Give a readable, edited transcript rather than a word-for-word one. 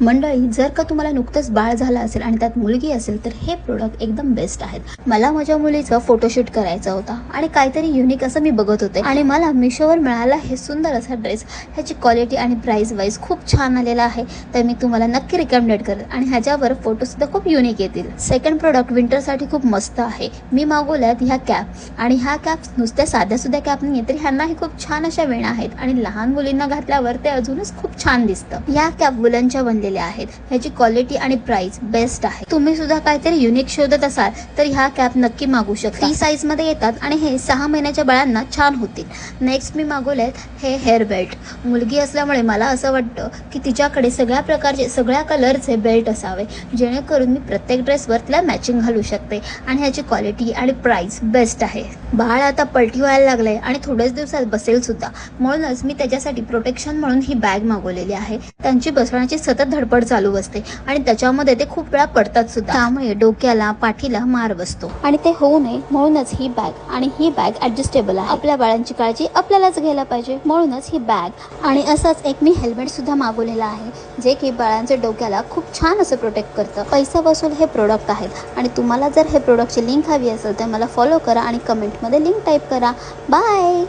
मंडळी, जर का तुम्हाला नुकतंच बाळ झालं असेल आणि त्यात मुलगी असेल तर हे प्रोडक्ट एकदम बेस्ट आहेत। मला माझ्या मुलीचं फोटोशूट करायचा होता आणि काहीतरी युनिक असं मी बघत होते आणि मला मिशोवर मिळाला हे सुंदर असा ड्रेस। ह्याची क्वालिटी आणि प्राइस वाईज खूप छान आलेला आहे, तर मी तुम्हाला नक्की रिकमेंड करेन आणि ह्याच्यावर फोटो सुद्धा खूप युनिक येतील। सेकंड प्रोडक्ट विंटरसाठी खूप मस्त आहे। मी मागवल्यात ह्या कॅप आणि ह्या कॅप नुसत्या साध्या सुद्धा कॅप नाही तर ह्यांनाही खूप छान अशा वेणा आहेत आणि लहान मुलींना घातल्यावर ते अजूनच खूप छान दिसतं। या कॅप वुलनच्या आहेत। ह्याची क्वालिटी आणि प्राइस बेस्ट आहे। तुम्ही सुद्धा काहीतरी युनिक शोधत असाल तर ह्या कॅप नक्की मागू शकता। 3 साईज मध्ये येतात आणि हे 6 महिन्याच्या बाळांना छान होतील। नेक्स्ट मी मागवलेत हे हेअर बेल्ट। मुलगी असल्यामुळे मला असं वाटतं की तिच्याकडे सगळ्या प्रकारचे सगळ्या कलरचे बेल्ट असावे, जेणेकरून मी प्रत्येक ड्रेसवर तिला मॅचिंग घालू शकते आणि ह्याची क्वालिटी आणि प्राइस बेस्ट आहे। बाळ आता पलटी व्हायला लागलंय आणि थोड्याच दिवसात बसेल सुद्धा, म्हणूनच मी त्याच्यासाठी प्रोटेक्शन म्हणून ही बॅग मागवलेली आहे। त्यांची बसवण्याची सतत धडपड चालू असते आणि त्याच्यामध्ये ते खूप वेळा पडतात सुद्धा, त्यामुळे डोक्याला पाठीला मार बसतो आणि ते होऊ नये म्हणूनच ही बॅग आणि ही बॅग ऍडजस्टेबल आहे। आपल्या बाळांची काळजी आपल्यालाच घ्यायला पाहिजे, म्हणूनच ही बॅग आणि असंच एक मी हेल्मेट सुद्धा मागवलेला आहे, जे की बाळांच्या डोक्याला खूप छान असं प्रोटेक्ट करतं। पैसा वसूल हे प्रोडक्ट आहेत आणि तुम्हाला जर हे प्रोडक्टची लिंक हवी असेल तर मला फॉलो करा आणि कमेंटमध्ये लिंक टाईप करा। बाय।